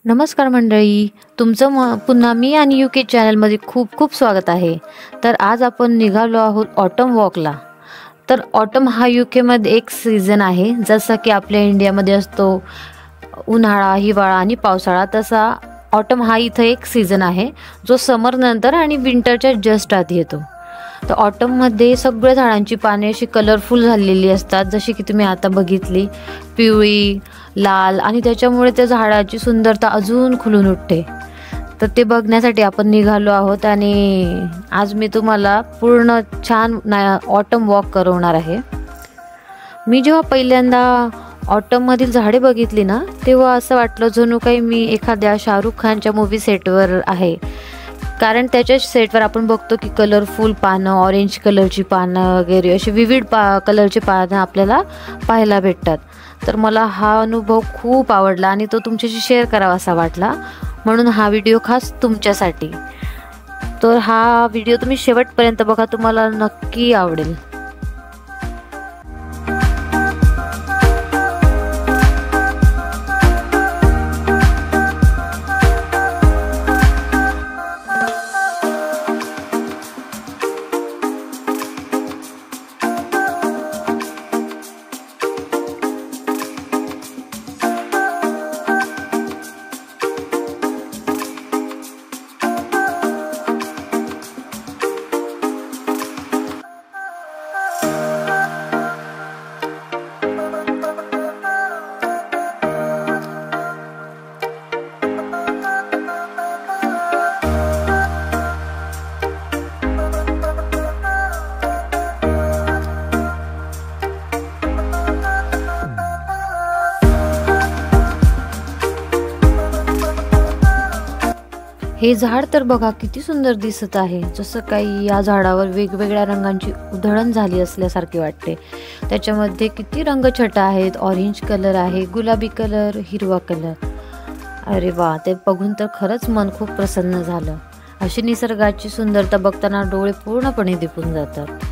नमस्कार मंडळी, तुमचं पुन्हा मी आणि UK चॅनलमध्ये खूप खूप स्वागत आहे। तर आज आपण निघालो आहोत ऑटम वॉकला। तर ऑटम हा UKमध्ये एक सीझन आहे, जसा की आपल्या इंडियामध्ये असतो उन्हाळा, हिवाळा आणि पावसाळा, तसा ऑटम हा इथं एक सीझन आहे जो समर नंतर आणि विंटरच्या जस्ट आधी येतो। तर ऑटममध्ये सगळ्या झाडांची पाने अशी कलरफुल झालेली असतात, जशी की तुम्ही आता बघितली, पिवळी, लाल, आणि त्याच्यामुळे त्या झाडाची सुंदरता अजून खुलून उठते। तर ते बघण्यासाठी आपण निघालो आहोत आणि आज मी तुम्हाला पूर्ण छान ऑटम वॉक करवणार आहे। मी जेव्हा पहिल्यांदा ऑटममधील झाडे बघितली ना, तेव्हा असं वाटलं जणू काही मी एखाद्या शाहरुख खानच्या मूवी सेटवर आहे, कारण त्याच्या सेटवर आपण बघतो की कलरफुल पानं, ऑरेंज कलरची पानं वगैरे अशी विविध कलरची पानं आपल्याला पाहायला भेटतात। तर मला हा अनुभव खूप आवडला आणि तो तुमच्याशी शेअर करावा असा वाटला, म्हणून हा व्हिडिओ खास तुमच्यासाठी। तर हा व्हिडिओ तुम्ही शेवटपर्यंत बघा, तुम्हाला नक्की आवडेल। हे झाड तर बघा किती सुंदर दिसत आहे, जसं काही या झाडावर वेगवेगळ्या रंगांची उधळण झाली असल्यासारखे वाटते। त्याच्यामध्ये किती रंगछटा आहेत, ऑरेंज कलर आहे, गुलाबी कलर, हिरवा कलर। अरे वा, ते बघून तर खरंच मन खूप प्रसन्न झालं। अशी निसर्गाची सुंदरता बघताना डोळे पूर्णपणे दिपून जातात।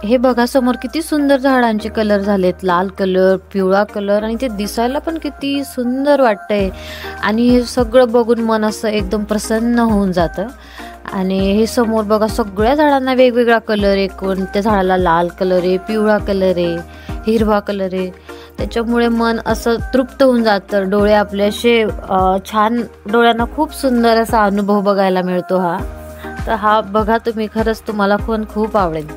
हे बघा समोर किती सुंदर झाडांचे कलर झालेत, लाल कलर, पिवळा कलर, आणि ते दिसायला पण किती सुंदर वाटतंय. आणि हे सगळं बघून मन असं एकदम प्रसन्न होऊन जातं. आणि हे समोर बघा सगळ्या झाडांना वेगवेगळा कलर आहे, कोणत्या झाडाला लाल कलर आहे, पिवळा कलर आहे, हिरवा कलर आहे. त्याच्यामुळे मन असं तृप्त होऊन जातं. डोळे आपले असे छान, डोळ्यांना खूप सुंदर असा अनुभव बघायला मिळतो हा. तर हा बघा तुम्ही, खरंच तुम्हाला पण खूप आवडेल.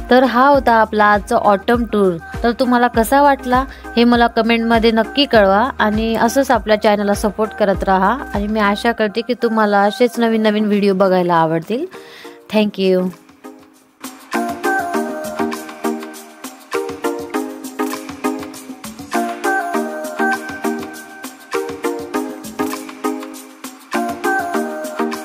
तर हा होता आपला आजचा ऑटम टूर. तर तुम्हाला कसा वाटला हे मला कमेंटमध्ये नक्की कळवा. आणि असंच आपल्या चॅनलला सपोर्ट करत राहा. आणि मी आशा करते की तुम्हाला असेच नवीन नवीन व्हिडिओ बघायला आवडतील. थँक्यू.